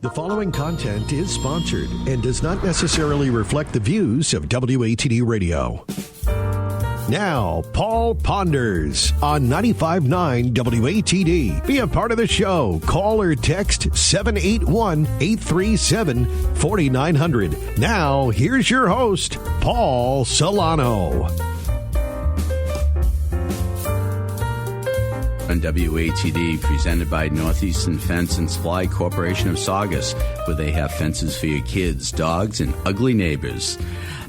The following content is sponsored and does not necessarily reflect the views of WATD Radio. Now, Paul Ponders on 95.9 WATD. Be a part of the show. Call or text 781-837-4900. Now, here's your host, Paul Solano. On WATD, presented by Northeastern Fence and Supply Corporation of Saugus, where they have fences for your kids, dogs, and ugly neighbors.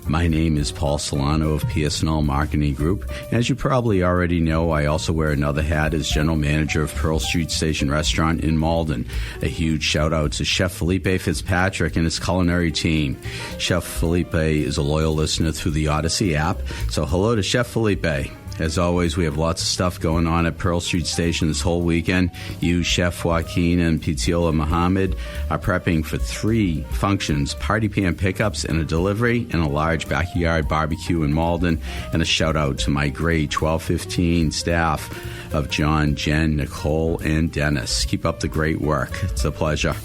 My name is Paul Solano of PSNL Marketing Group. As you probably already know, I also wear another hat as General Manager of Pearl Street Station Restaurant in Malden. A huge shout out to Chef Felipe Fitzpatrick and his culinary team. Chef Felipe is a loyal listener through the Odyssey app, so hello to Chef Felipe. As always, we have lots of stuff going on at Pearl Street Station this whole weekend. You, Chef Joaquin, and Pitiola Muhammad are prepping for 3 functions, party pan pickups and a delivery, and a large backyard barbecue in Malden. And a shout-out to my great 1215 staff of John, Jen, Nicole, and Dennis. Keep up the great work. It's a pleasure.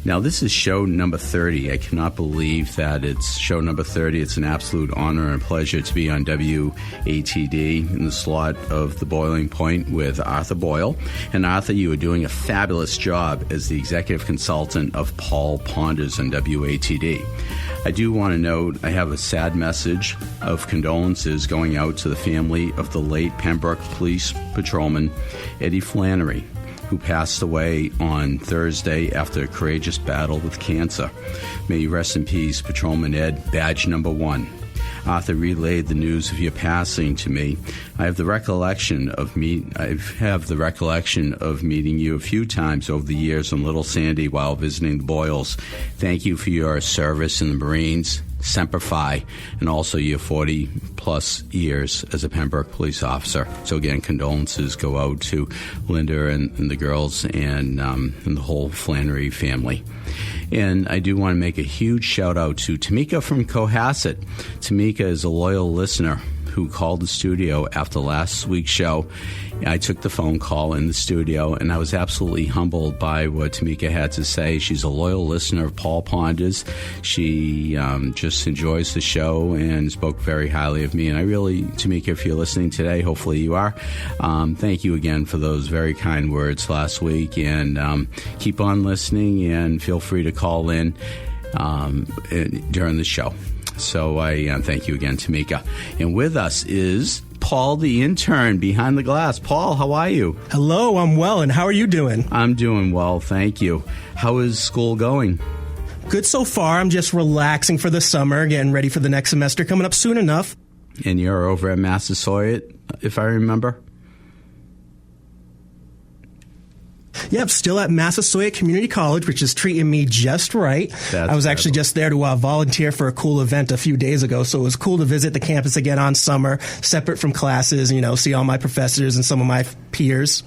Now, this is show number 30. I cannot believe that it's show number 30. It's an absolute honor and pleasure to be on WATD in the slot of The Boiling Point with Arthur Boyle. And Arthur, you are doing a fabulous job as the executive consultant of Paul Ponders on WATD. I do want to note I have a sad message of condolences going out to the family of the late Pembroke Police Patrolman Eddie Flannery, who passed away on Thursday after a courageous battle with cancer. May you rest in peace, Patrolman Ed, badge number 1. Arthur relayed the news of your passing to me. I have the recollection of meeting you a few times over the years on Little Sandy while visiting the Boyles. Thank you for your service in the Marines, Semper Fi, and also your 40-plus years as a Pembroke police officer. So again, condolences go out to Linda and the girls and the whole Flannery family. And I do want to make a huge shout-out to Tamika from Cohasset. Tamika is a loyal listener who called the studio after last week's show. I took the phone call in the studio, and I was absolutely humbled by what Tamika had to say. She's a loyal listener of Paul Ponders. She just enjoys the show and spoke very highly of me. And I really, Tamika, if you're listening today, hopefully you are, thank you again for those very kind words last week. And keep on listening, and feel free to call in during the show. So I thank you again, Tamika. And with us is Paul, the intern behind the glass. Paul, how are you? Hello, I'm well, and how are you doing? I'm doing well, thank you. How is school going? Good so far. I'm just relaxing for the summer, getting ready for the next semester coming up soon enough. And you're over at Massasoit, if I remember? Yep, still at Massasoit Community College, which is treating me just right. I was actually just there to volunteer for a cool event a few days ago, so it was cool to visit the campus again on summer, separate from classes, see all my professors and some of my peers.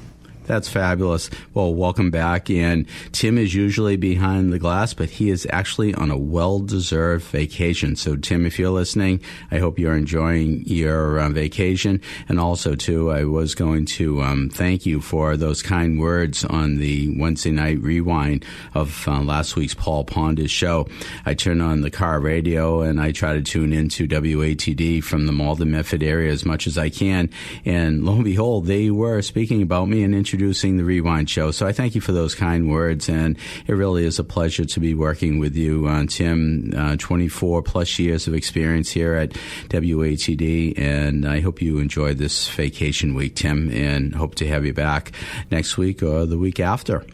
That's fabulous. Well, welcome back. And Tim is usually behind the glass, but he is actually on a well-deserved vacation. So, Tim, if you're listening, I hope you're enjoying your vacation. And also, too, I was going to thank you for those kind words on the Wednesday night rewind of last week's Paul Ponders show. I turn on the car radio, and I try to tune into WATD from the Malden Medford area as much as I can. And lo and behold, they were speaking about me and introducing the Rewind show. So I thank you for those kind words, and it really is a pleasure to be working with you, Tim. 24 plus years of experience here at WATD, and I hope you enjoy this vacation week, Tim, and hope to have you back next week or the week after.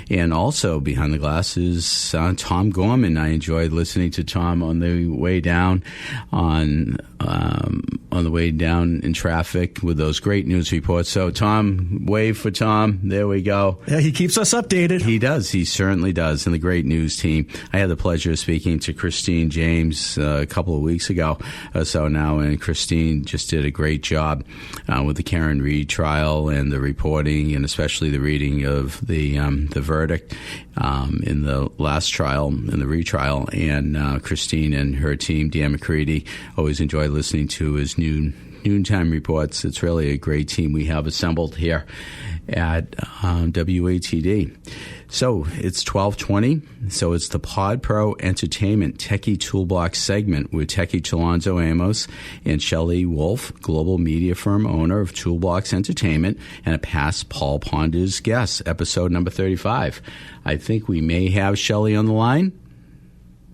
And also behind the glass is Tom Gorman. I enjoyed listening to Tom on the way down on the way down in traffic with those great news reports. So, Tom, wave for Tom. There we go. Yeah, he keeps us updated. He does. He certainly does. And the great news team. I had the pleasure of speaking to Christine James a couple of weeks ago so now, and Christine just did a great job with the Karen Reed trial and the reporting, and especially the reading of the verdict in the last trial, in the retrial. And Christine and her team, Dan McCready, always enjoy listening to his noontime reports. It's really a great team we have assembled here at WATD. So it's 12:20. So it's the Pod Pro Entertainment Techie Toolbox segment with Techie Chalonzo Amos and Shelley Wolf, global media firm owner of Toolbox Entertainment and a past Paul Ponders guest, episode number 35. I think we may have Shelley on the line.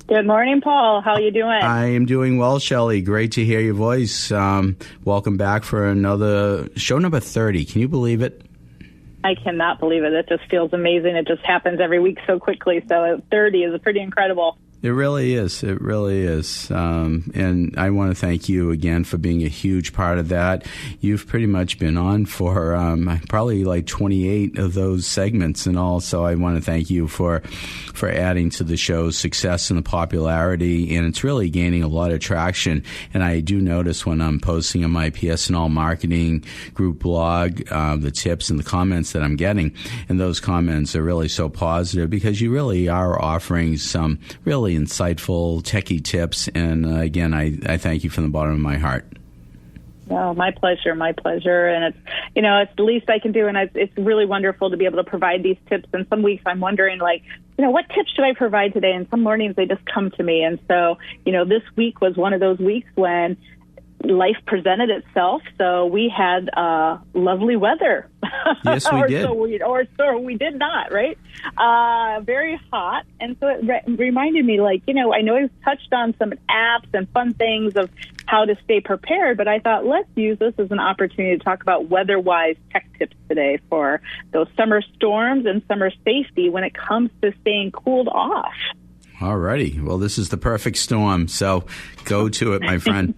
Good morning, Paul. How are you doing? I am doing well, Shelley. Great to hear your voice. Welcome back for another show number 30. Can you believe it? I cannot believe it. It just feels amazing. It just happens every week so quickly. So 30 is pretty incredible. It really is. It really is. And I want to thank you again for being a huge part of that. You've pretty much been on for probably like 28 of those segments and all. So I want to thank you for adding to the show's success and the popularity. And it's really gaining a lot of traction. And I do notice when I'm posting on my PSNL marketing group blog, the tips and the comments that I'm getting. And those comments are really so positive because you really are offering some really insightful techie tips, and again, I thank you from the bottom of my heart. Oh, my pleasure, and it's the least I can do, and it's really wonderful to be able to provide these tips. And some weeks I'm wondering, what tips should I provide today? And some mornings they just come to me, and so this week was one of those weeks when life presented itself. So we had lovely weather. Yes, we did. So we did not, right? Very hot. And so it reminded me, I know I've touched on some apps and fun things of how to stay prepared, but I thought let's use this as an opportunity to talk about weather-wise tech tips today for those summer storms and summer safety when it comes to staying cooled off. All righty. Well, this is the perfect storm, so go to it, my friend.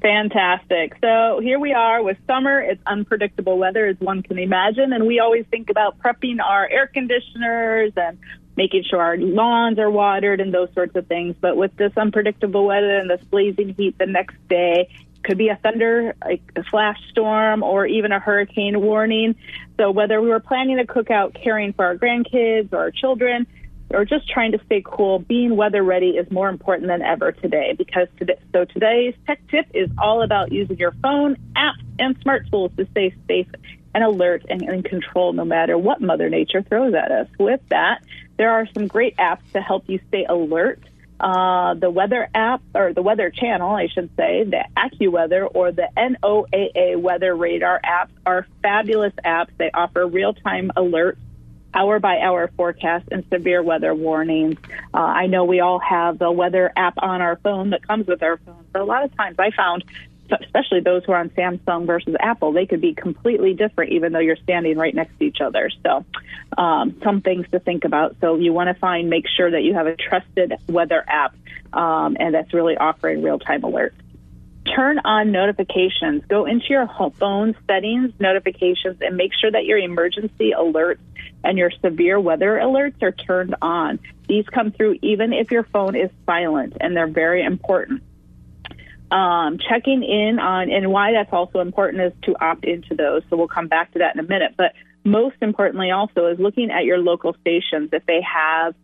Fantastic. So here we are with summer. It's unpredictable weather, as one can imagine. And we always think about prepping our air conditioners and making sure our lawns are watered and those sorts of things. But with this unpredictable weather and this blazing heat the next day, could be a thunder, like a flash storm, or even a hurricane warning. So whether we were planning a cookout, caring for our grandkids or our children, or just trying to stay cool, being weather ready is more important than ever today. Today's tech tip is all about using your phone, apps, and smart tools to stay safe and alert and in control no matter what Mother Nature throws at us. With that, there are some great apps to help you stay alert. The weather app, or the weather channel, I should say, the AccuWeather or the NOAA Weather Radar apps are fabulous apps. They offer real-time alerts, hour-by-hour forecast, and severe weather warnings. I know we all have the weather app on our phone that comes with our phone. But a lot of times I found, especially those who are on Samsung versus Apple, they could be completely different even though you're standing right next to each other. So some things to think about. So you want to make sure that you have a trusted weather app and that's really offering real-time alerts. Turn on notifications. Go into your phone settings, notifications, and make sure that your emergency alerts and your severe weather alerts are turned on. These come through even if your phone is silent, and they're very important. Checking in on, and why that's also important is to opt into those. So we'll come back to that in a minute. But most importantly also is looking at your local stations. If they have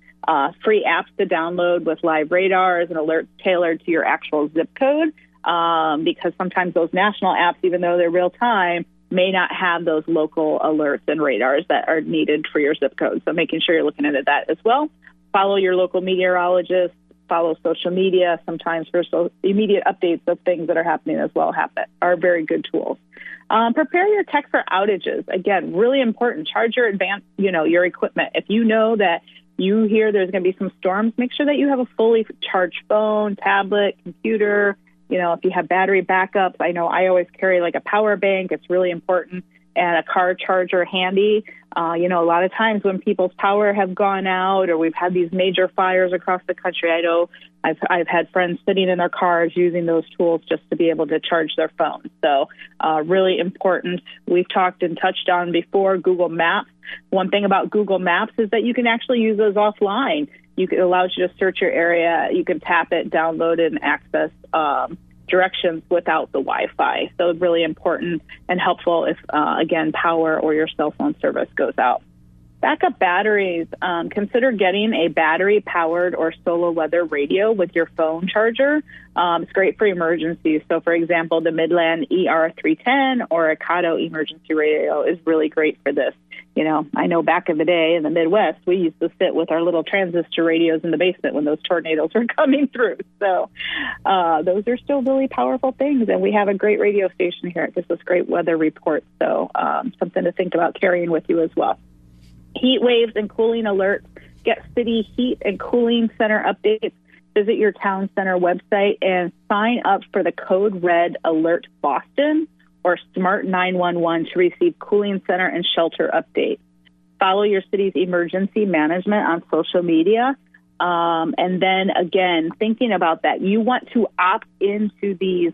free apps to download with live radars and alerts tailored to your actual zip code, because sometimes those national apps, even though they're real time, may not have those local alerts and radars that are needed for your zip code. So making sure you're looking into that as well. Follow your local meteorologist, follow social media, sometimes for immediate updates of things that are happening as well are very good tools. Prepare your tech for outages. Again, really important. Charge your your equipment. If you know that you hear there's going to be some storms, make sure that you have a fully charged phone, tablet, computer. If you have battery backups, I know I always carry like a power bank. It's really important, and a car charger handy. A lot of times when people's power have gone out or we've had these major fires across the country, I know I've had friends sitting in their cars using those tools just to be able to charge their phones. So really important. We've talked and touched on before Google Maps. One thing about Google Maps is that you can actually use those offline. It allows you to search your area. You can tap it, download it, and access directions without the Wi-Fi. So it's really important and helpful if, again, power or your cell phone service goes out. Backup batteries. Consider getting a battery-powered or solar weather radio with your phone charger. It's great for emergencies. So, for example, the Midland ER310 or a Kato emergency radio is really great for this. I know back in the day in the Midwest, we used to sit with our little transistor radios in the basement when those tornadoes were coming through. So those are still really powerful things. And we have a great radio station here. It gives us great weather reports. So something to think about carrying with you as well. Heat waves and cooling alerts. Get city heat and cooling center updates. Visit your town center website and sign up for the code red alert Boston or Smart 911 to receive cooling center and shelter updates. Follow your city's emergency management on social media. And then, again, thinking about that, you want to opt into these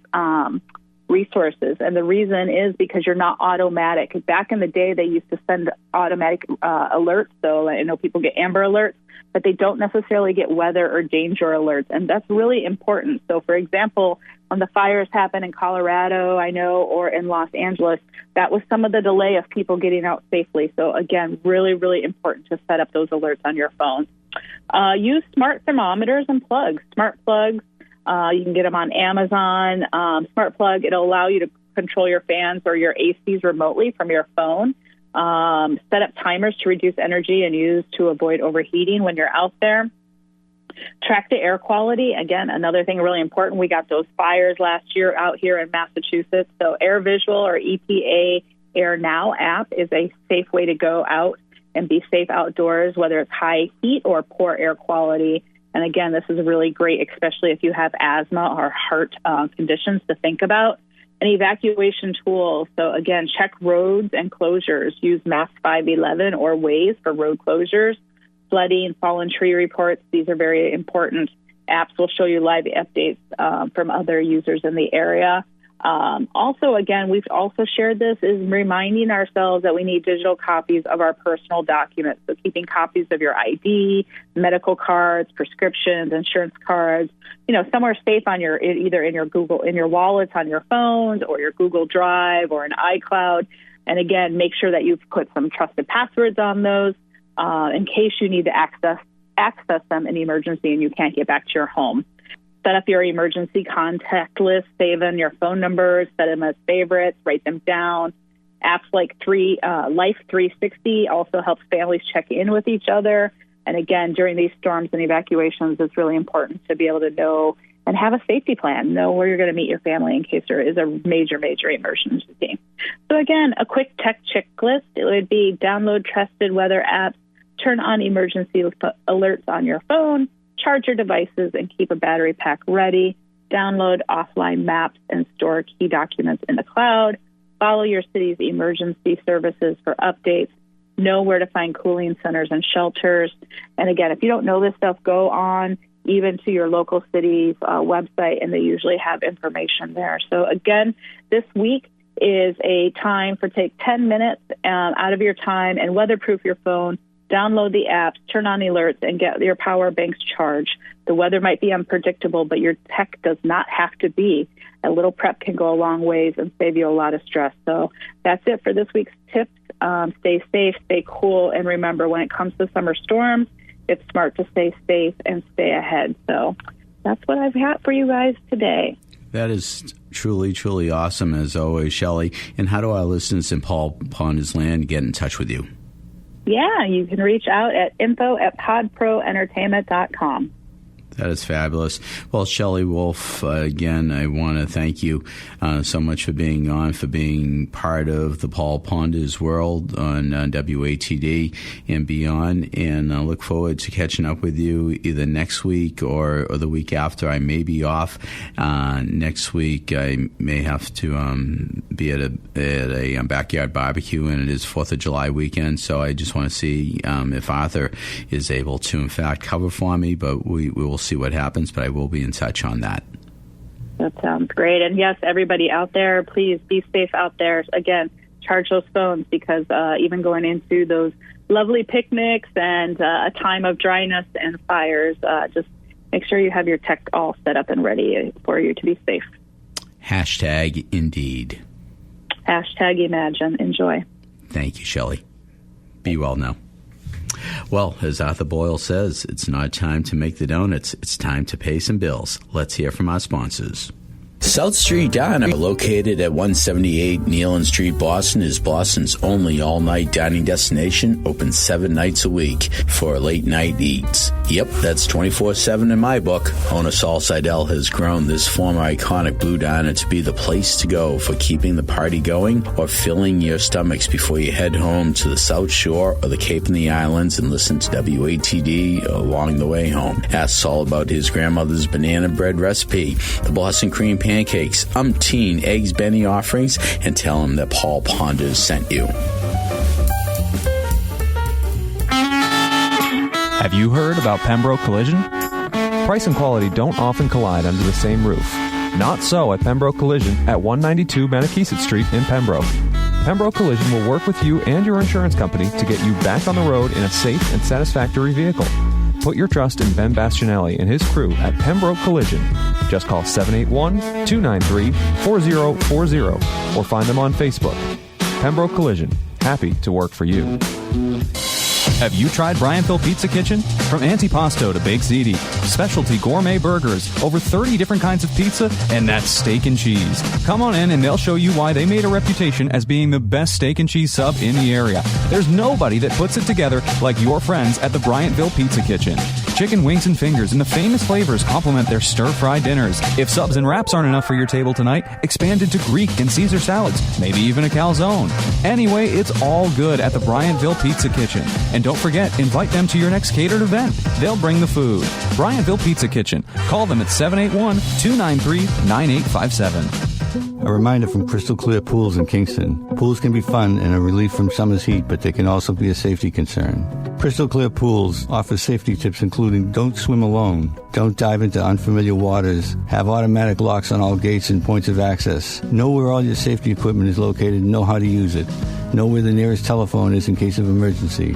resources. And the reason is because you're not automatic. Back in the day, they used to send automatic alerts. So I know people get Amber alerts, but they don't necessarily get weather or danger alerts. And that's really important. So, for example, when the fires happen in Colorado, I know, or in Los Angeles, that was some of the delay of people getting out safely. So, again, really, really important to set up those alerts on your phone. Use smart thermometers and plugs. Smart plugs, you can get them on Amazon. Smart plug, it'll allow you to control your fans or your ACs remotely from your phone. Set up timers to reduce energy and use to avoid overheating when you're out there. Track the air quality. Again, another thing really important. We got those fires last year out here in Massachusetts. So Air Visual or EPA Air Now app is a safe way to go out and be safe outdoors, whether it's high heat or poor air quality. And again, this is really great, especially if you have asthma or heart conditions to think about. And evacuation tools. So again, check roads and closures. Use Maps 511 or Waze for road closures. Flooding, fallen tree reports. These are very important. Apps will show you live updates from other users in the area. Also, again, we've also shared this, is reminding ourselves that we need digital copies of our personal documents. So keeping copies of your ID, medical cards, prescriptions, insurance cards, somewhere safe on your, either in your wallets on your phones or your Google Drive or an iCloud. And again, make sure that you've put some trusted passwords on those in case you need to access them in emergency and you can't get back to your home. Set up your emergency contact list, save in your phone numbers, set them as favorites, write them down. Apps like Life 360 also helps families check in with each other. And again, during these storms and evacuations, it's really important to be able to know and have a safety plan, know where you're going to meet your family in case there is a major, major emergency. So again, a quick tech checklist, it would be download trusted weather apps, turn on emergency alerts on your phone, charge your devices, and keep a battery pack ready. Download offline maps and store key documents in the cloud. Follow your city's emergency services for updates. Know where to find cooling centers and shelters. And again, if you don't know this stuff, go on even to your local city's website, and they usually have information there. So again, this week is a time for take 10 minutes out of your time and weatherproof your phone. Download the apps, turn on alerts, and get your power banks charged. The weather might be unpredictable, but your tech does not have to be. A little prep can go a long ways and save you a lot of stress. So that's it for this week's tips. Stay safe, stay cool, and remember, when it comes to summer storms, it's smart to stay safe and stay ahead. So that's what I've got for you guys today. That is truly, truly awesome, as always, Shelley. And how do our listeners in Paul Ponders Land get in touch with you? Yeah, you can reach out at info@podproentertainment.com. That is fabulous. Well, Shelley Wolf, again, I want to thank you so much for being on, for being part of the Paul Ponders world on WATD and beyond. And I look forward to catching up with you either next week or the week after. I may be off. Next week, I may have to be at a backyard barbecue, and it is 4th of July weekend. So I just want to see if Arthur is able to, in fact, cover for me. But we will see what happens, but I will be in touch on that. That sounds great. And yes, everybody out there, please be safe out there. Again, charge those phones, because even going into those lovely picnics and a time of dryness and fires, just make sure you have your tech all set up and ready for you to be safe. Hashtag indeed. Hashtag imagine. Enjoy. Thank you, Shelley. Be well now. Well, as Arthur Boyle says, it's not time to make the donuts. It's time to pay some bills. Let's hear from our sponsors. South Street Diner, located at 178 Nealon Street, Boston, is Boston's only all-night dining destination, open 7 nights a week for late-night eats. Yep, that's 24/7 in my book. Owner Saul Seidel has grown this former iconic Blue Diner to be the place to go for keeping the party going or filling your stomachs before you head home to the South Shore or the Cape and the Islands and listen to WATD along the way home. Ask Saul about his grandmother's banana bread recipe, the Boston cream pancakes, umpteen eggs Benny offerings, and tell him that Paul Ponders sent you. Have you heard about Pembroke Collision? Price and quality don't often collide under the same roof. Not so at Pembroke Collision at 192 Manakesett Street in Pembroke. Pembroke Collision will work with you and your insurance company to get you back on the road in a safe and satisfactory vehicle. Put your trust in Ben Bastianelli and his crew at Pembroke Collision. Just call 781-293-4040 or find them on Facebook. Pembroke Collision. Happy to work for you. Have you tried Bryantville Pizza Kitchen? From antipasto to baked ziti, specialty gourmet burgers, over 30 different kinds of pizza, and that's steak and cheese. Come on in and they'll show you why they made a reputation as being the best steak and cheese sub in the area. There's nobody that puts it together like your friends at the Bryantville Pizza Kitchen. Chicken wings and fingers and the famous flavors complement their stir-fry dinners. If subs and wraps aren't enough for your table tonight, expand into Greek and Caesar salads, maybe even a calzone. Anyway, it's all good at the Bryantville Pizza Kitchen. And don't forget, invite them to your next catered event. They'll bring the food. Bryantville Pizza Kitchen. Call them at 781-293-9857. A reminder from Crystal Clear Pools in Kingston. Pools can be fun and a relief from summer's heat, but they can also be a safety concern. Crystal Clear Pools offers safety tips including don't swim alone, don't dive into unfamiliar waters, have automatic locks on all gates and points of access, know where all your safety equipment is located and know how to use it, know where the nearest telephone is in case of emergency,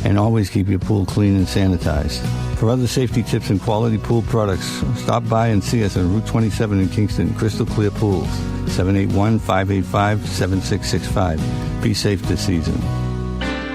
and always keep your pool clean and sanitized. For other safety tips and quality pool products, stop by and see us on Route 27 in Kingston, Crystal Clear Pools, 781-585-7665. Be safe this season.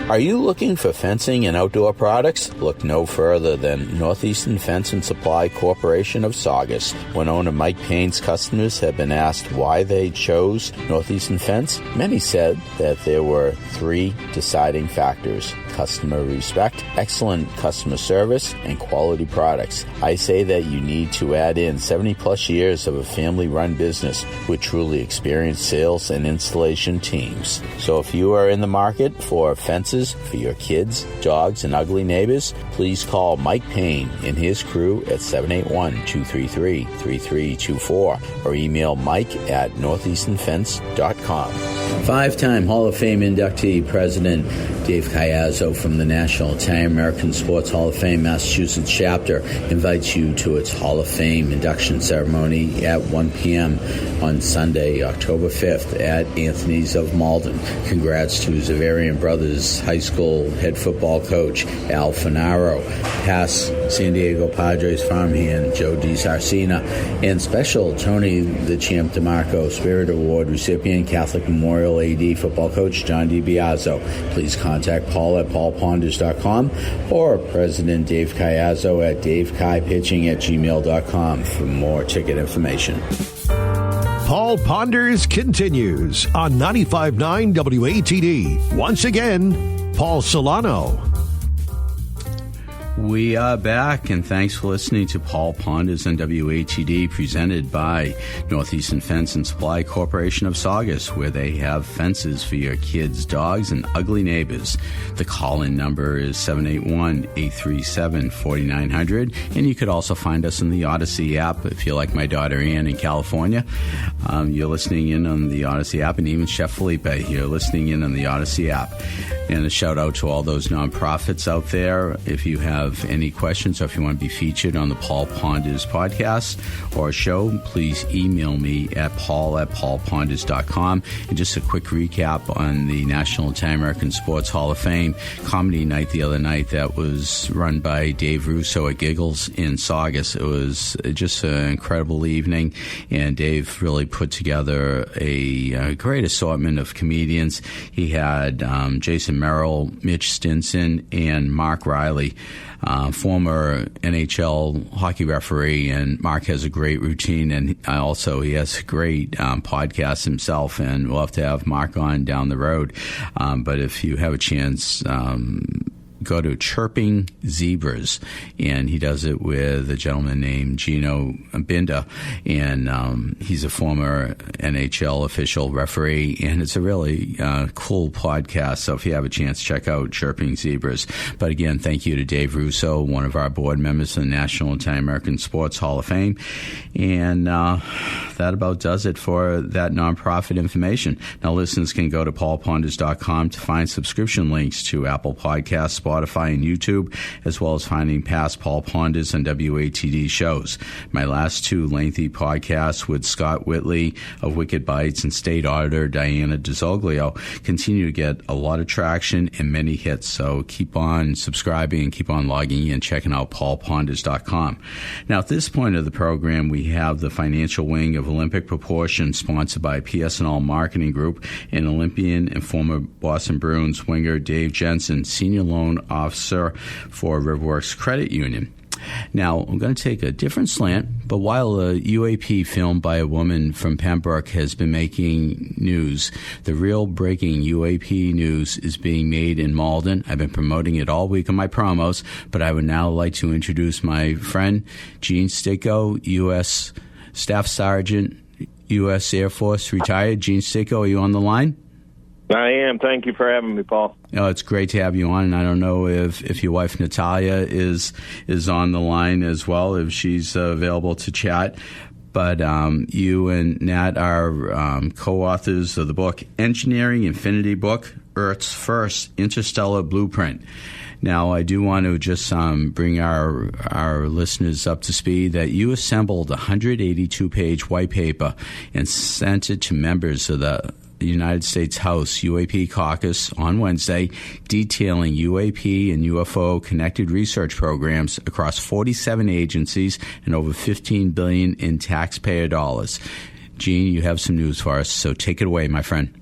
Are you looking for fencing and outdoor products? Look no further than Northeastern Fence and Supply Corporation of Saugus. When owner Mike Payne's customers have been asked why they chose Northeastern Fence, many said that there were 3 deciding factors: customer respect, excellent customer service, and quality products. I say that you need to add in 70-plus years of a family-run business with truly experienced sales and installation teams. So if you are in the market for fences for your kids, dogs, and ugly neighbors, please call Mike Payne and his crew at 781-233-3324 or email Mike at northeasternfence.com. 5-time Hall of Fame inductee President Dave Cayazzo from the National Italian-American Sports Hall of Fame Massachusetts chapter invites you to its Hall of Fame induction ceremony at 1 p.m. on Sunday, October 5th at Anthony's of Malden. Congrats to Zavarian Brothers High School head football coach Al Finaro, past San Diego Padres farmhand Joe DiSarcina, and special Tony the Champ DeMarco Spirit Award recipient Catholic Memorial AD football coach John DiBiazzo. Please contact Paul at paulponders.com or President Dave Cayazzo at davekaypitching@gmail.com for more ticket information. Paul Ponders continues on 95.9 WATD. Once again, Paul Solano. We are back, and thanks for listening to Paul Ponders on WATD, presented by Northeastern Fence and Supply Corporation of Saugus, where they have fences for your kids, dogs, and ugly neighbors. The call-in number is 781-837-4900, and you could also find us in the Odyssey app if you're like my daughter Ann in California. You're listening in on the Odyssey app, and even Chef Felipe, you're listening in on the Odyssey app. And a shout out to all those nonprofits out there. If you have any questions or if you want to be featured on the Paul Ponders podcast or show, please email me at paul@paulponders.com. And just a quick recap on the National Italian-American Sports Hall of Fame comedy night the other night that was run by Dave Russo at Giggles in Saugus. It was just an incredible evening, and Dave really put together a great assortment of comedians. He had Jason Merrill, Mitch Stinson, and Mark Riley, former NHL hockey referee. And Mark has a great routine, and also he has a great podcast himself, and we'll have to have Mark on down the road. But if you have a chance, go to Chirping Zebras, and he does it with a gentleman named Gino Binda, and he's a former NHL official referee, and it's a really cool podcast. So if you have a chance, check out Chirping Zebras. But again, thank you to Dave Russo, one of our board members of the National Italian-American Sports Hall of Fame. And that about does it for that nonprofit information. Now, listeners can go to paulponders.com to find subscription links to Apple Podcasts, Spotify, and YouTube, as well as finding past Paul Ponders and WATD shows. My last two lengthy podcasts with Scott Whitley of Wicked Bites and State Auditor Diana DeZoglio continue to get a lot of traction and many hits. So keep on subscribing and keep on logging in, checking out paulponders.com. Now, at this point of the program, we have the financial wing of Olympic Proportion, sponsored by PS&L Marketing Group, and Olympian and former Boston Bruins winger Dave Jensen, Senior Loan Officer for Riverworks Credit Union. Now, I'm going to take a different slant, but while a UAP filmed by a woman from Pembroke has been making news, the real breaking UAP news is being made in Malden. I've been promoting it all week on my promos, but I would now like to introduce my friend, Gene Sticko, U.S. Staff Sergeant, U.S. Air Force, retired. Gene Sticko, are you on the line? I am. Thank you for having me, Paul. Oh, it's great to have you on, and I don't know if your wife Natalia is on the line as well, if she's available to chat. But you and Nat are co-authors of the book Engineering Infinity Book, Earth's First Interstellar Blueprint. Now, I do want to just bring our listeners up to speed that you assembled a 182-page white paper and sent it to members of the United States House UAP caucus on Wednesday, detailing UAP and UFO connected research programs across 47 agencies and over $15 billion in taxpayer dollars. Gene, you have some news for us, so take it away, my friend.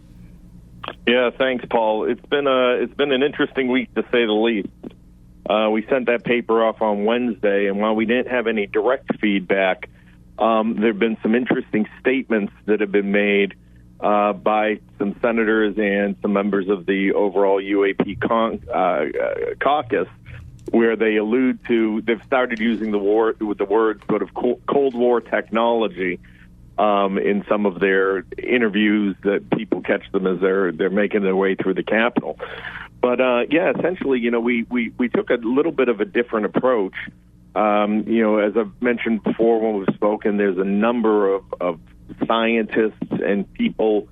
Yeah, thanks, Paul. It's been an interesting week, to say the least. We sent that paper off on Wednesday, and while we didn't have any direct feedback, there have been some interesting statements that have been made by some senators and some members of the overall UAP caucus, where they allude to, they've started using the words sort of Cold War technology in some of their interviews, that people catch them as they're making their way through the Capitol. But essentially, we took a little bit of a different approach. As I've mentioned before when we've spoken, there's a number of scientists and people,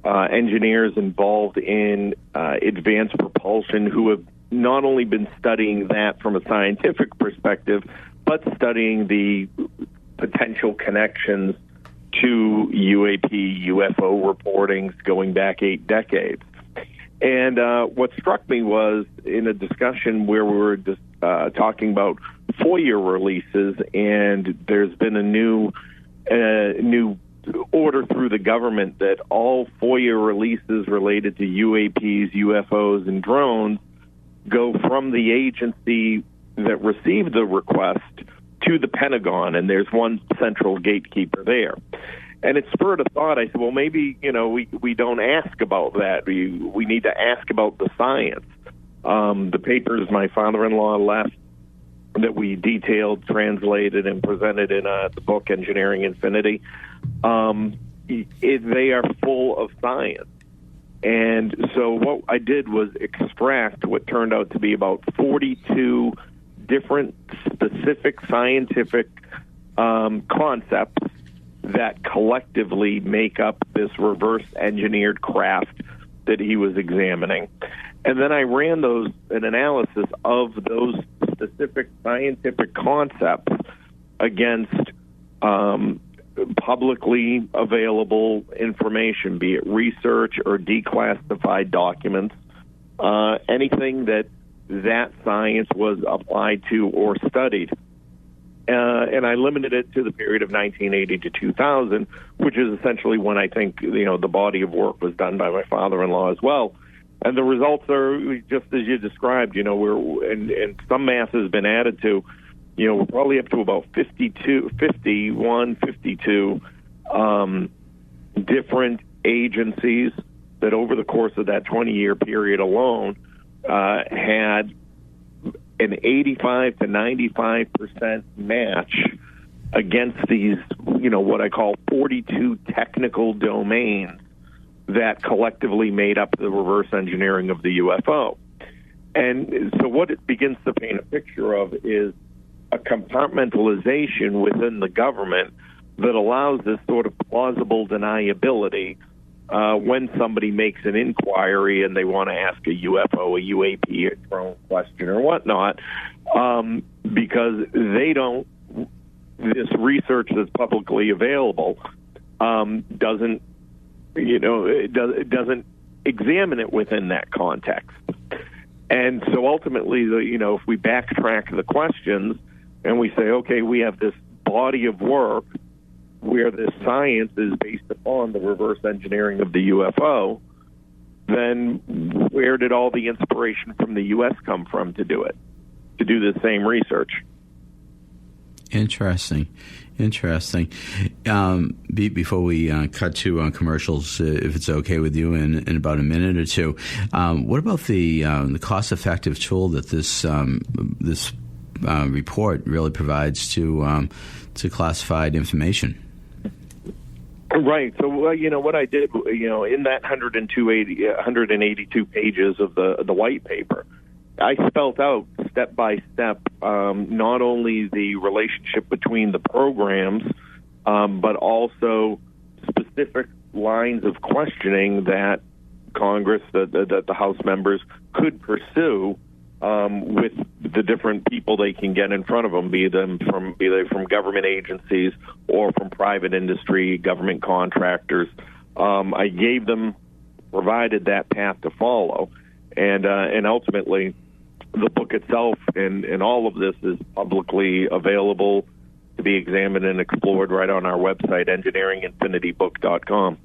engineers involved in advanced propulsion, who have not only been studying that from a scientific perspective, but studying the potential connections to UAP, UFO reportings going back 8 decades. And what struck me was, in a discussion where we were just talking about FOIA releases, and there's been a new order through the government that all FOIA releases related to UAPs, UFOs, and drones go from the agency that received the request to the Pentagon, and there's one central gatekeeper there. And it spurred a thought. I said, well, maybe, we don't ask about that. We need to ask about the science. The papers my father-in-law left that we detailed, translated, and presented in the book Engineering Infinity, they are full of science. And so what I did was extract what turned out to be about 42 different specific scientific concepts that collectively make up this reverse engineered craft that he was examining. And then I ran an analysis of those specific scientific concepts against publicly available information, be it research or declassified documents, anything that science was applied to or studied. And I limited it to the period of 1980 to 2000, which is essentially when I think, the body of work was done by my father-in-law as well. And the results are just as you described. And some mass has been added to. We're probably up to about 52 different agencies that over the course of that 20-year period alone had an 85 to 95% match against these, what I call 42 technical domains that collectively made up the reverse engineering of the UFO. And so what it begins to paint a picture of is a compartmentalization within the government that allows this sort of plausible deniability when somebody makes an inquiry and they want to ask a UFO, a UAP, a drone question or whatnot, because they don't, this research that's publicly available doesn't examine it within that context. And so ultimately, if we backtrack the questions and we say, okay, we have this body of work where this science is based upon the reverse engineering of the UFO, then where did all the inspiration from the U.S. come from to do the same research? Interesting. Before we cut to commercials, if it's okay with you, in about a minute or two, what about the cost-effective tool that this report really provides to classified information? Right. So, what I did, in that 182 pages of the white paper, I spelt out step by step not only the relationship between the programs, but also specific lines of questioning that Congress, that the House members could pursue with the different people they can get in front of them, be they from government agencies or from private industry, government contractors. I provided that path to follow, and ultimately, the book itself and all of this is publicly available to be examined and explored right on our website, engineeringinfinitybook.com.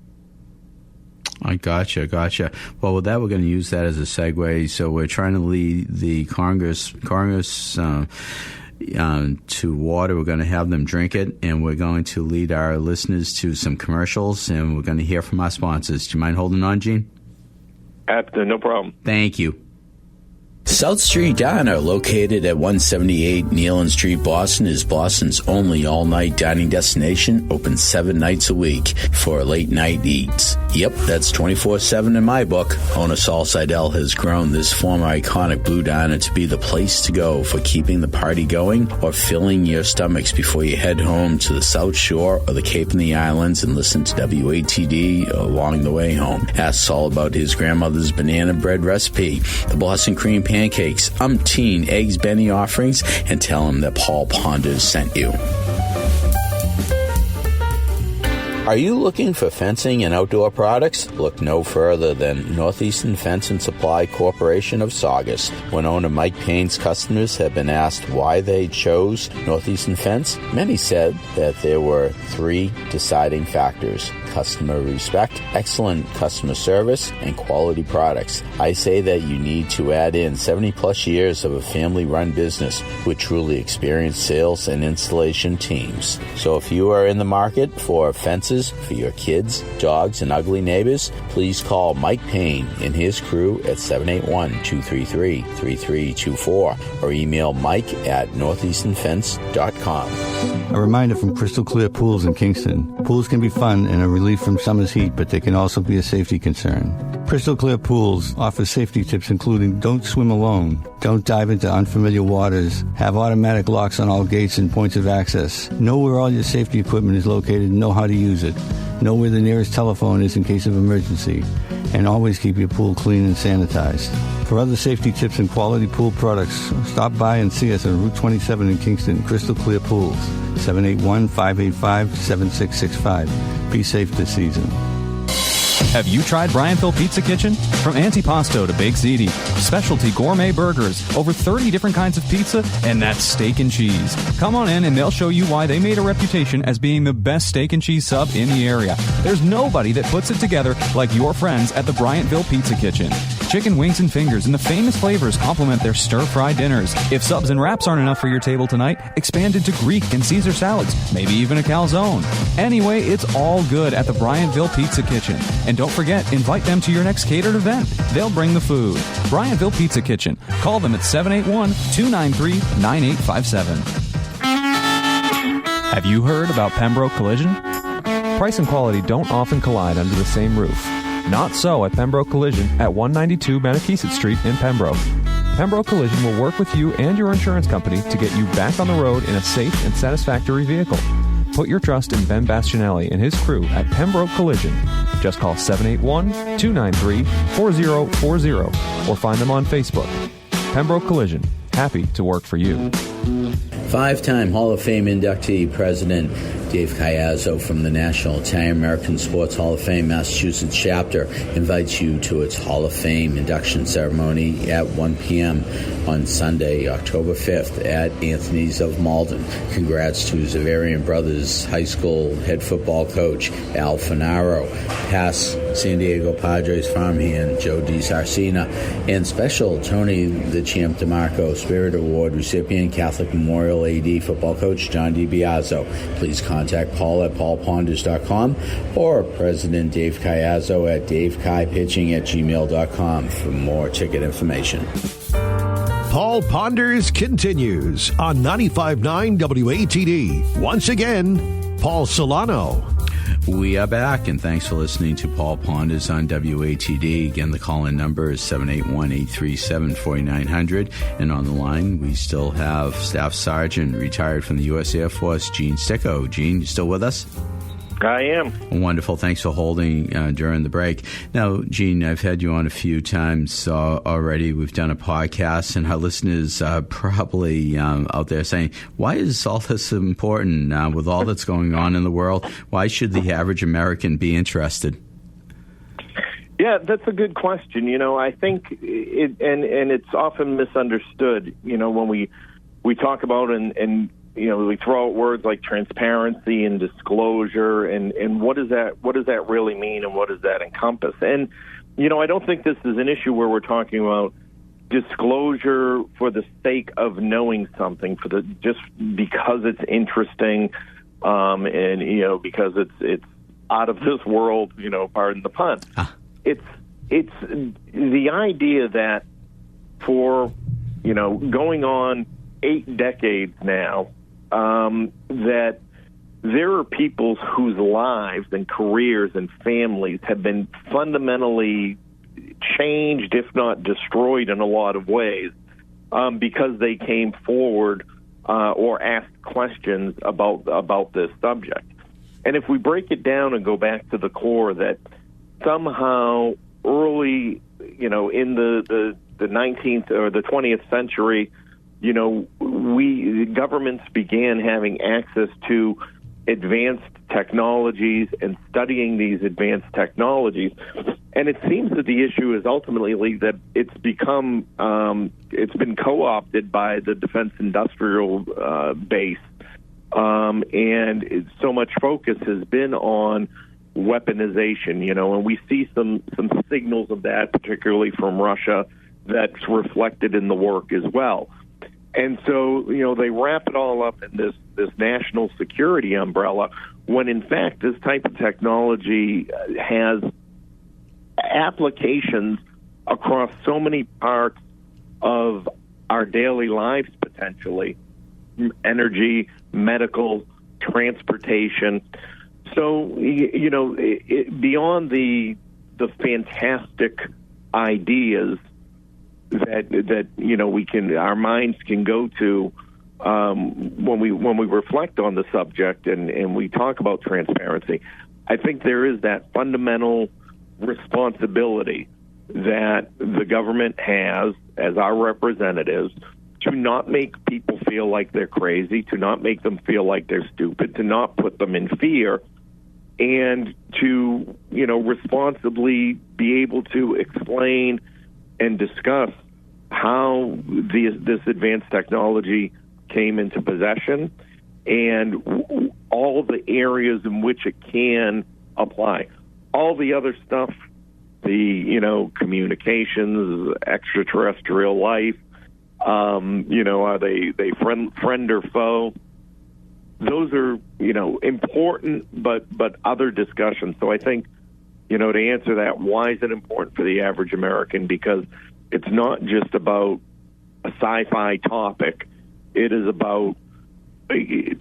I gotcha. Well, with that, we're going to use that as a segue. So we're trying to lead the Congress to water. We're going to have them drink it, and we're going to lead our listeners to some commercials, and we're going to hear from our sponsors. Do you mind holding on, Gene? No problem. Thank you. South Street Diner, located at 178 Nealon Street, Boston, is Boston's only all-night dining destination, open 7 nights a week for late-night eats. Yep, that's 24/7 in my book. Owner Saul Seidel has grown this former iconic Blue Diner to be the place to go for keeping the party going or filling your stomachs before you head home to the South Shore or the Cape and the Islands and listen to WATD along the way home. Ask Saul about his grandmother's banana bread recipe, the Boston cream pancakes, umpteen eggs Benny offerings, and tell him that Paul Ponders sent you. Are you looking for fencing and outdoor products? Look no further than Northeastern Fence and Supply Corporation of Saugus. When owner Mike Payne's customers have been asked why they chose Northeastern Fence, many said that there were 3 deciding factors: customer respect, excellent customer service, and quality products. I say that you need to add in 70-plus years of a family-run business with truly experienced sales and installation teams. So if you are in the market for fences for your kids, dogs, and ugly neighbors, please call Mike Payne and his crew at 781-233-3324 or email Mike at northeasternfence.com. A reminder from Crystal Clear Pools in Kingston. Pools can be fun and a relief from summer's heat, but they can also be a safety concern. Crystal Clear Pools offers safety tips including don't swim alone, don't dive into unfamiliar waters, have automatic locks on all gates and points of access, know where all your safety equipment is located and know how to use it, know where the nearest telephone is in case of emergency, and always keep your pool clean and sanitized. For other safety tips and quality pool products, stop by and see us on Route 27 in Kingston, Crystal Clear Pools, 781-585-7665. Be safe this season. Have you tried Brianville Pizza Kitchen? From antipasto to baked ziti, specialty gourmet burgers, over 30 different kinds of pizza, and that's steak and cheese. Come on in and they'll show you why they made a reputation as being the best steak and cheese sub in the area. There's nobody that puts it together like your friends at the Brianville Pizza Kitchen. Chicken wings and fingers and the famous flavors complement their stir-fry dinners. If subs and wraps aren't enough for your table tonight, expand into Greek and Caesar salads, maybe even a calzone. Anyway, it's all good at the Bryantville Pizza Kitchen. And don't forget, invite them to your next catered event. They'll bring the food. Bryantville Pizza Kitchen. Call them at 781-293-9857. Have you heard about Pembroke Collision? Price and quality don't often collide under the same roof. Not so at Pembroke Collision at 192 Maniquisett Street in Pembroke. Pembroke Collision will work with you and your insurance company to get you back on the road in a safe and satisfactory vehicle. Put your trust in Ben Bastianelli and his crew at Pembroke Collision. Just call 781-293-4040 or find them on Facebook. Pembroke Collision. Happy to work for you. Five-time Hall of Fame inductee President Dave Caiazzo from the National Italian-American Sports Hall of Fame Massachusetts chapter invites you to its Hall of Fame induction ceremony at 1 p.m. on Sunday, October 5th at Anthony's of Malden. Congrats to Zavarian Brothers High School head football coach Al Finaro, past San Diego Padres farmhand Joe DiSarcina, and special Tony the Champ DeMarco Spirit Award recipient Catholic Memorial AD football coach John DiBiazzo. Please contact Paul at paulponders.com or President Dave Caiazzo at davekaipitching@gmail.com for more ticket information. Paul Ponders continues on 95.9 WATD. Once again, Paul Solano. We are back, and thanks for listening to Paul Ponders on WATD. Again, the call-in number is 781-837-4900. And on the line, we still have Staff Sergeant, retired from the U.S. Air Force, Gene Sticco. Gene, you still with us? I am. Wonderful. Thanks for holding during the break. Now, Gene, I've had you on a few times already. We've done a podcast, and our listeners are probably out there saying, why is all this important with all that's going on in the world? Why should the average American be interested? Yeah, that's a good question. You know, I think it's often misunderstood, you know, when we talk about and you know, we throw out words like transparency and disclosure, and what does that really mean, and what does that encompass? And, you know, I don't think this is an issue where we're talking about disclosure for the sake of knowing something, just because it's interesting, and, you know, because it's out of this world, you know, pardon the pun. It's the idea that for, you know, going on 8 decades now, that there are people whose lives and careers and families have been fundamentally changed, if not destroyed in a lot of ways, because they came forward or asked questions about this subject. And if we break it down and go back to the core, that somehow early, you know, in the 19th or the 20th century, you know, governments began having access to advanced technologies and studying these advanced technologies. And it seems that the issue is ultimately that it's been co-opted by the defense industrial base. And so much focus has been on weaponization, you know, and we see some signals of that, particularly from Russia, that's reflected in the work as well. And so, you know, they wrap it all up in this national security umbrella, when in fact this type of technology has applications across so many parts of our daily lives, potentially energy, medical, transportation. So, you know, beyond the fantastic ideas that you know our minds can go to when we reflect on the subject and we talk about transparency, I think there is that fundamental responsibility that the government has as our representatives to not make people feel like they're crazy, to not make them feel like they're stupid, to not put them in fear, and to, you know, responsibly be able to explain and discuss how this advanced technology came into possession and all the areas in which it can apply. All the other stuff the, communications, extraterrestrial life, are they friend or foe? Those are, important, but other discussions. So I think, to answer that, why is it important for the average American? Because it's not just about a sci-fi topic. It is about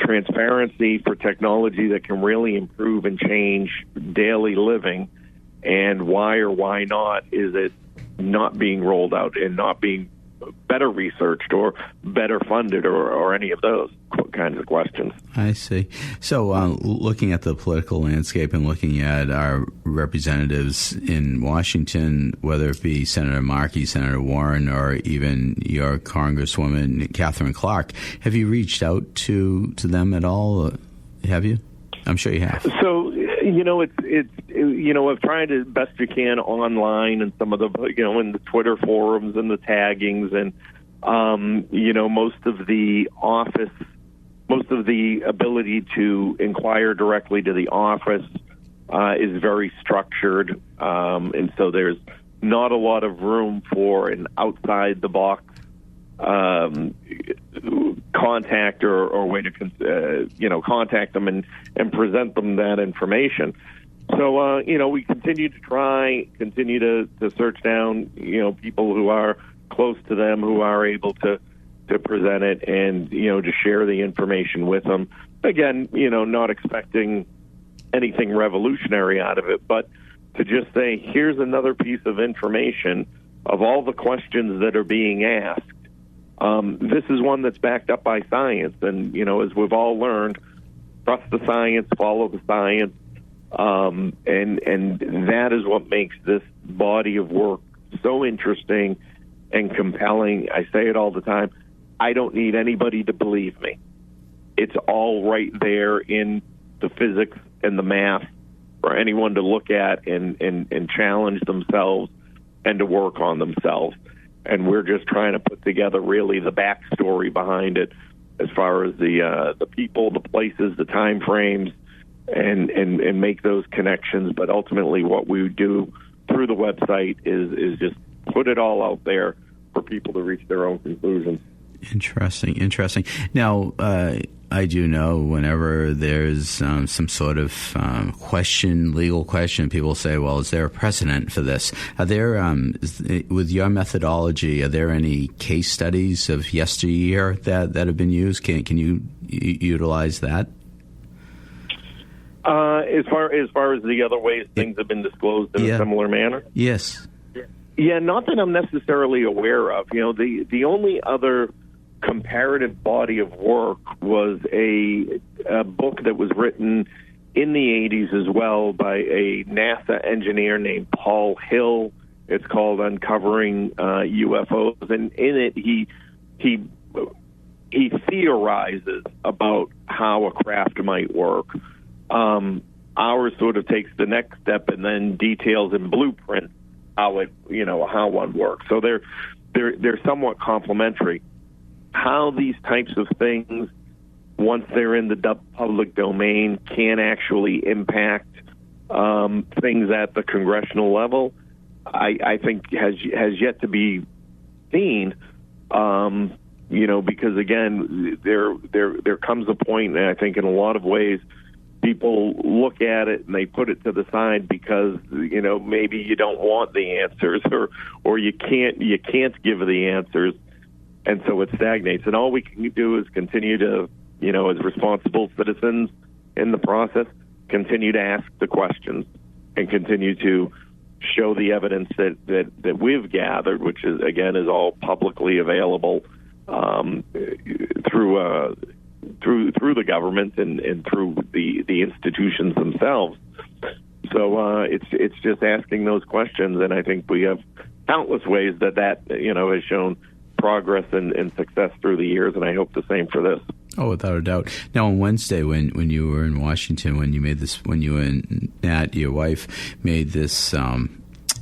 transparency for technology that can really improve and change daily living. And why or why not is it not being rolled out and not being better researched or better funded or any of those kinds of questions. I see. So looking at the political landscape and looking at our representatives in Washington, whether it be Senator Markey, Senator Warren, or even your Congresswoman, Catherine Clark, have you reached out to them at all? Have you? I'm sure you have. So, I've tried as best you can online and some of the, in the Twitter forums and the taggings and, most of the ability to inquire directly to the office is very structured. And so there's not a lot of room for an outside the box contact or way to contact them and present them that information. So we continue to search down people who are close to them, who are able to present it and to share the information with them. Again, not expecting anything revolutionary out of it, but to just say, here's another piece of information of all the questions that are being asked. This is one that's backed up by science, and as we've all learned, trust the science, follow the science, and that is what makes this body of work so interesting and compelling. I say it all the time. I don't need anybody to believe me. It's all right there in the physics and the math for anyone to look at and challenge themselves and to work on themselves. And we're just trying to put together really the backstory behind it as far as the people, the places, the time frames, and make those connections. But ultimately what we do through the website is just put it all out there for people to reach their own conclusions. Interesting. Now, I do know whenever there's some sort of legal question, people say, well, is there a precedent for this? Are there, with your methodology, are there any case studies of yesteryear that have been used? Can you utilize that? As far as the other ways things have been disclosed in a similar manner? Yes. Yeah, not that I'm necessarily aware of. The only other comparative body of work was a book that was written in the 80s as well by a NASA engineer named Paul Hill. It's called Uncovering UFOs, and in it he theorizes about how a craft might work. Ours sort of takes the next step and then details in blueprint how one works. So they're somewhat complementary. How these types of things, once they're in the public domain, can actually impact things at the congressional level, I think has yet to be seen. Because again, there comes a point, and I think in a lot of ways, people look at it and they put it to the side because maybe you don't want the answers or you can't give the answers. And so it stagnates. And all we can do is continue to, as responsible citizens in the process, continue to ask the questions and continue to show the evidence that we've gathered, which is all publicly available through the government and through the institutions themselves. So it's just asking those questions, and I think we have countless ways that has shown progress and success through the years, and I hope the same for this. Oh, without a doubt. Now, on Wednesday, when you were in Washington, when you and Nat, your wife, made this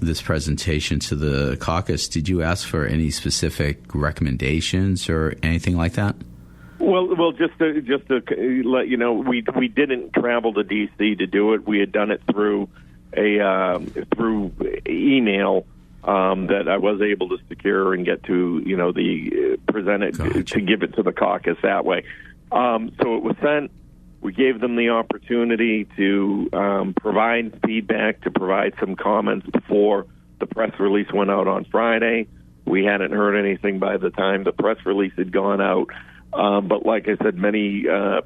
this presentation to the caucus, did you ask for any specific recommendations or anything like that? Well, just to let you know, we didn't travel to D.C. to do it. We had done it through through email that I was able to secure and get to, present it to give it to the caucus that way. So it was sent. We gave them the opportunity to provide feedback, to provide some comments before the press release went out on Friday. We hadn't heard anything by the time the press release had gone out. But like I said, many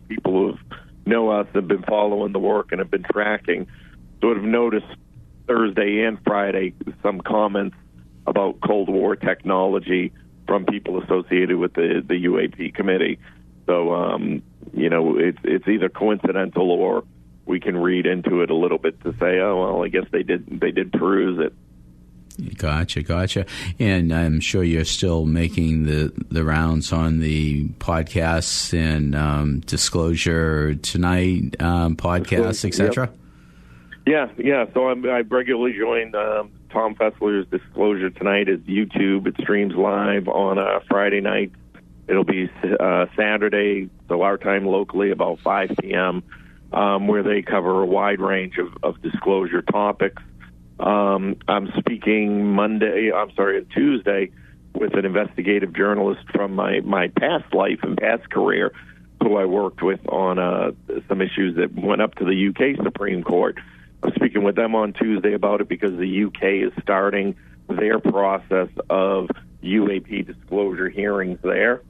people who know us have been following the work and have been tracking, sort of noticed Thursday and Friday some comments about Cold War technology from people associated with the UAP committee. So, it's either coincidental or we can read into it a little bit to say, oh, well, I guess they did peruse it. Gotcha. And I'm sure you're still making the rounds on the podcasts and Disclosure Tonight podcasts, etc. Yep. Yeah. So I regularly join Tom Fessler's Disclosure Tonight at YouTube. It streams live on Friday night. It'll be Saturday, so our time locally, about 5 p.m., where they cover a wide range of disclosure topics. I'm speaking Tuesday with an investigative journalist from my past life and past career who I worked with on some issues that went up to the UK Supreme Court. I'm speaking with them on Tuesday about it because the UK is starting their process of UAP disclosure hearings there.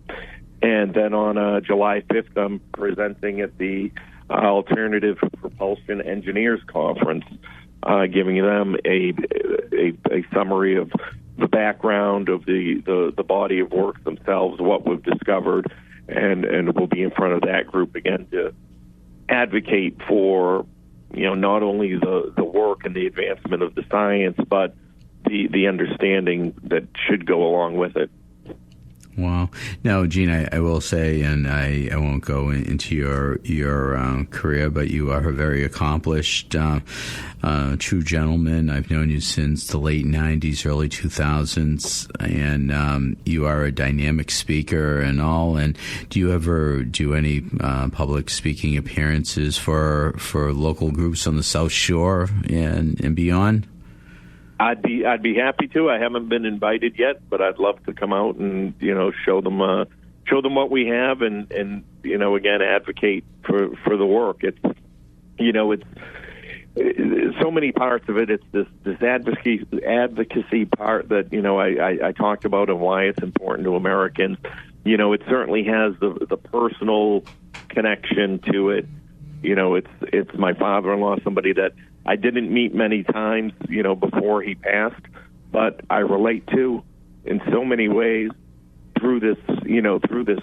And then on July 5th, I'm presenting at the Alternative Propulsion Engineers Conference, giving them a summary of the background of the body of work themselves, what we've discovered, and we'll be in front of that group again to advocate for, not only the work and the advancement of the science, but the understanding that should go along with it. Wow. Now, Gene, I will say, and I won't go into your career, but you are a very accomplished, true gentleman. I've known you since the late 90s, early 2000s, and you are a dynamic speaker and all. And do you ever do any public speaking appearances for local groups on the South Shore and beyond? I'd be happy to. I haven't been invited yet, but I'd love to come out and show them what we have and again advocate for the work. It's so many parts of it. It's this advocacy part that I talked about and why it's important to Americans. It certainly has the personal connection to it. It's my father-in-law, somebody that I didn't meet many times, before he passed, but I relate to in so many ways through this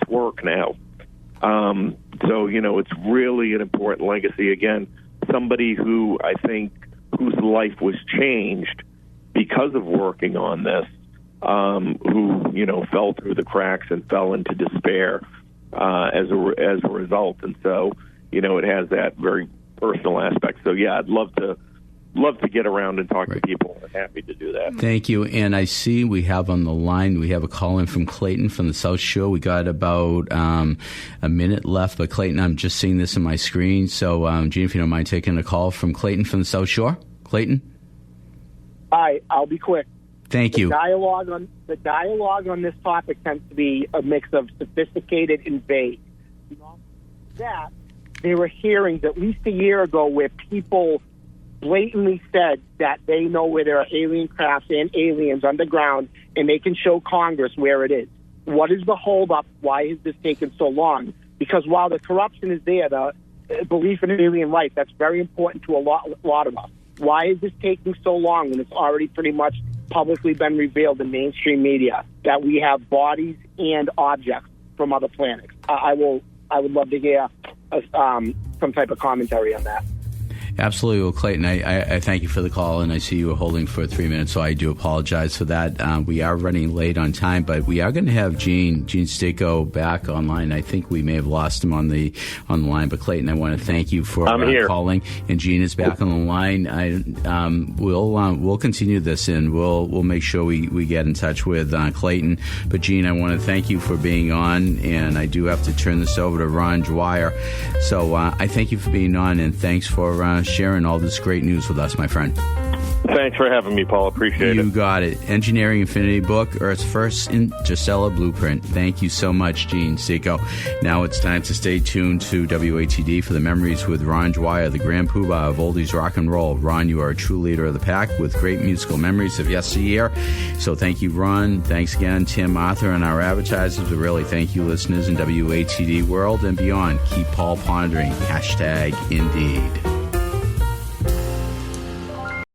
work now. So, it's really an important legacy. Again, somebody who I think whose life was changed because of working on this, who, fell through the cracks and fell into despair as a result. And so, it has that very personal aspect. So yeah, I'd love to get around and talk to people. I'm happy to do that. Thank you. And I see we have on the line, we have a call in from Clayton from the South Shore. We got about a minute left, but Clayton, I'm just seeing this on my screen. So Gene, if you don't mind taking a call from Clayton from the South Shore. Clayton? Hi, I'll be quick. Thank you. The dialogue on this topic tends to be a mix of sophisticated and vague. That there were hearings at least a year ago where people blatantly said that they know where there are alien crafts and aliens underground, and they can show Congress where it is. What is the holdup? Why has this taken so long? Because while the corruption is there, the belief in alien life, that's very important to a lot of us. Why is this taking so long when it's already pretty much publicly been revealed in mainstream media that we have bodies and objects from other planets? I would love to hear some type of commentary on that. Absolutely. Well, Clayton, I thank you for the call, and I see you were holding for 3 minutes, so I do apologize for that. We are running late on time, but we are going to have Gene Sticco back online. I think we may have lost him on the line, but Clayton, I want to thank you for calling, and Gene is back on the line. We'll continue this, and we'll make sure we get in touch with Clayton. But Gene, I want to thank you for being on, and I do have to turn this over to Ron Dwyer. So I thank you for being on, and thanks for sharing all this great news with us, my friend. Thanks for having me, Paul. Appreciate it. You got it. Engineering Infinity book, Earth's first Interstellar blueprint. Thank you so much, Gene Seco. Now it's time to stay tuned to WATD for the Memories with Ron Dwyer, the grand poobah of oldies rock and roll. Ron, you are a true leader of the pack with great musical memories of yesteryear. So thank you, Ron. Thanks again, Tim, Arthur, and our advertisers. But really, thank you, listeners in WATD world and beyond. Keep Paul pondering. #Indeed.